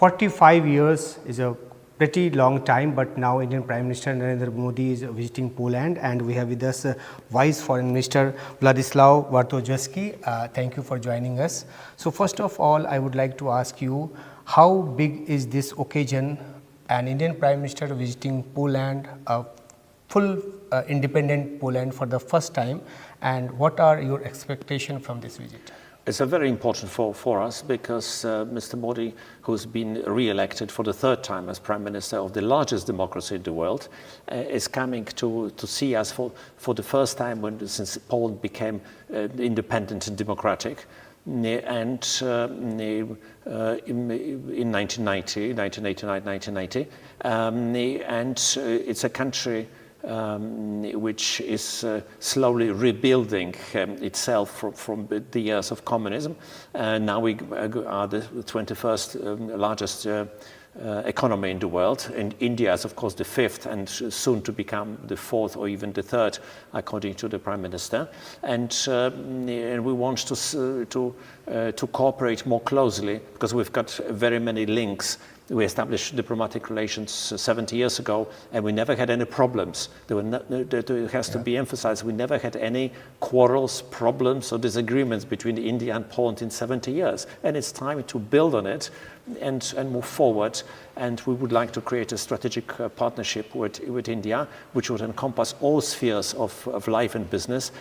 45 years is a pretty long time, but now Indian Prime Minister Narendra Modi is visiting Poland, and we have with us Vice Foreign Minister Władysław Bartoszewski. Thank you for joining us. So first of all, I would like to ask you, how big is this occasion, an Indian Prime Minister visiting Poland, a full independent Poland for the first time, and what are your expectations from this visit? It's a very important for us because Mr. Modi, who's been re-elected for the third time as Prime Minister of the largest democracy in the world, is coming to see us for the first time since Poland became independent and democratic. And in 1989, 1990, and it's a country which is slowly rebuilding itself from the years of communism. Now we are the 21st largest economy in the world, and India is of course the fifth and soon to become the fourth or even the third, according to the Prime Minister. And we want to cooperate more closely because we've got very many links. We established diplomatic relations 70 years ago, and we never had any problems. It has to be emphasized, we never had any quarrels, problems, or disagreements between India and Poland in 70 years. And it's time to build on it and move forward. And we would like to create a strategic partnership with India, which would encompass all spheres of life and business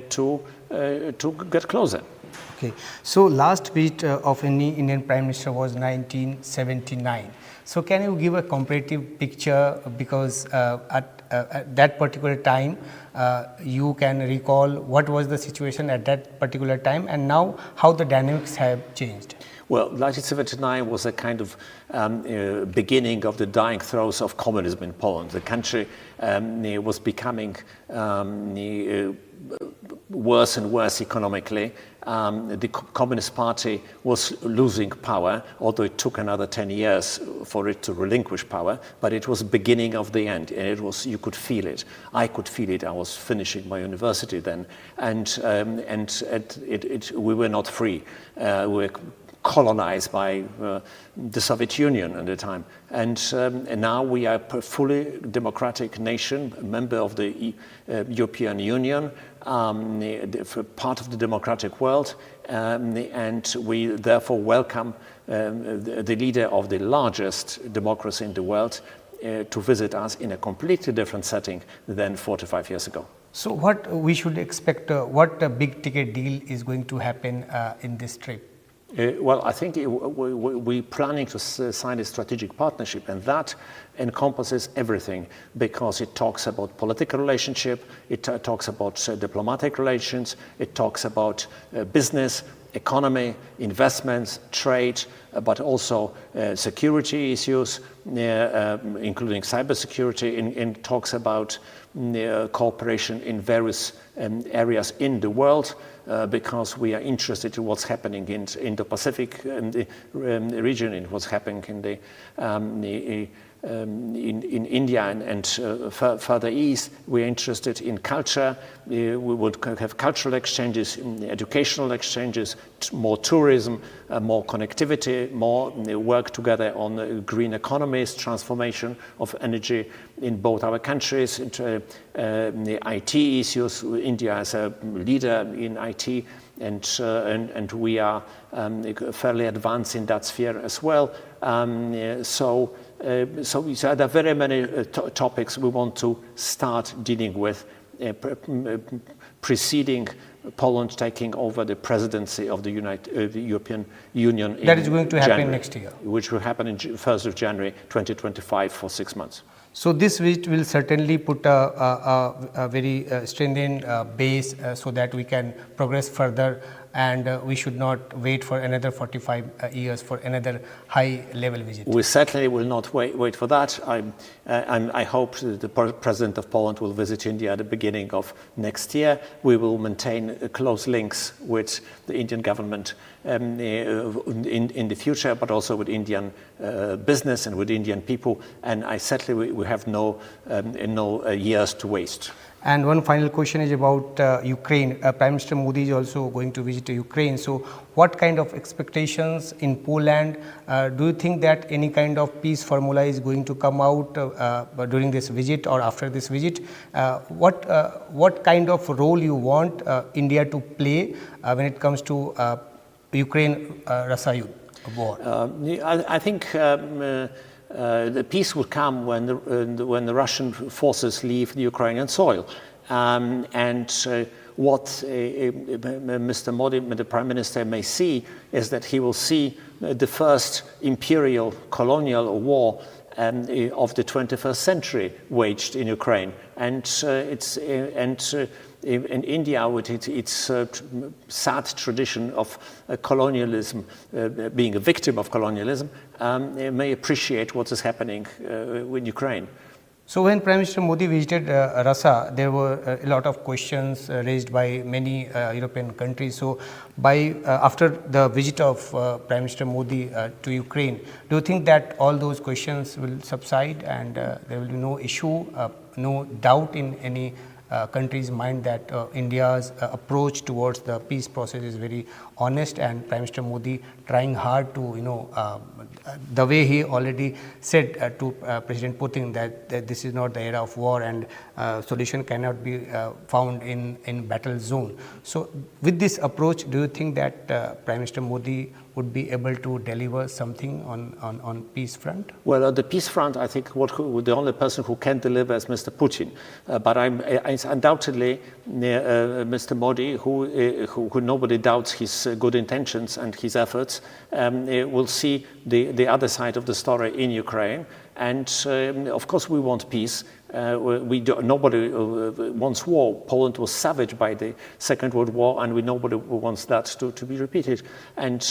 to get closer. Okay, so last visit of any Indian Prime Minister was 1979. So can you give a comparative picture, because at that particular time you can recall what was the situation at that particular time and now how the dynamics have changed? Well, 1979 was a kind of beginning of the dying throes of communism in Poland. The country was becoming worse and worse economically. The Communist Party was losing power, although it took another 10 years for it to relinquish power, but it was beginning of the end, and it was, you could feel it. I could feel it. I was finishing my university then, and we were not free. We were colonized by the Soviet Union at the time. And now we are a fully democratic nation, a member of the European Union, part of the democratic world, and we therefore welcome the leader of the largest democracy in the world to visit us in a completely different setting than 45 years ago. So what we should expect, what a big ticket deal is going to happen in this trip? Well, I think we're planning to sign a strategic partnership, and that encompasses everything, because it talks about political relationship, it talks about diplomatic relations, it talks about business, economy, investments, trade, but also security issues, including cybersecurity, and talks about cooperation in various areas in the world, because we are interested in what's happening in the Pacific region, in what's happening in India and further east. We're interested in culture. We would have cultural exchanges, educational exchanges, more tourism, more connectivity, more work together on green economies, transformation of energy in both our countries, the IT issues. India is a leader in IT, and we are fairly advanced in that sphere as well. So there are very many topics we want to start dealing with, preceding Poland taking over the presidency of the European Union. That is going to happen January, next year. which will happen on 1st of January 2025 for 6 months. So this visit will certainly put a very strengthened base so that we can progress further, and we should not wait for another 45 years for another high-level visit. We certainly will not wait for that. I hope the President of Poland will visit India at the beginning of next year. We will maintain close links with the Indian government in the future, but also with Indian business and with Indian people. And I certainly we have no years to waste. And one final question is about Ukraine. Prime Minister Modi is also going to visit Ukraine. So what kind of expectations in Poland? Do you think that any kind of peace formula is going to come out during this visit or after this visit? What kind of role you want India to play when it comes to Ukraine-Russia war? I think the peace will come when the Russian forces leave the Ukrainian soil. What Mr. Modi, the Prime Minister, may see is that he will see the first imperial colonial war of the 21st century waged in Ukraine. In India, with its sad tradition of colonialism, being a victim of colonialism, may appreciate what is happening in Ukraine. So when Prime Minister Modi visited Russia, there were a lot of questions raised by many European countries. So after the visit of Prime Minister Modi to Ukraine, do you think that all those questions will subside and there will be no issue, no doubt in any country's mind that India's approach towards the peace process is very honest, and Prime Minister Modi trying hard to, the way he already said to President Putin that this is not the era of war and solution cannot be found in battle zone. So with this approach, do you think that Prime Minister Modi would be able to deliver something on peace front? Well, on the peace front, I think the only person who can deliver is Mr. Putin. But it's undoubtedly Mr. Modi, who nobody doubts his good intentions and his efforts, will see the other side of the story in Ukraine. And of course, we want peace. Nobody wants war. Poland was savaged by the Second World War, and nobody wants that to be repeated. And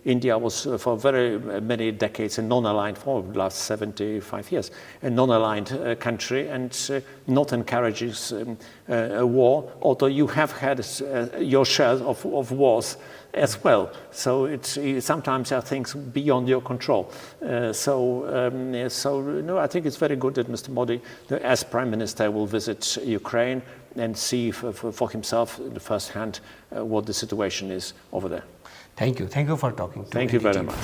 India was for very many decades a non-aligned, for the last 75 years, a non-aligned country, and not encourages a war. Although you have had your share of wars as well. So sometimes there are things beyond your control. No, I think it's very good that Mr. Modi, as Prime Minister, will visit Ukraine and see for himself firsthand what the situation is over there. Thank you. Thank you for talking to Thank you very much.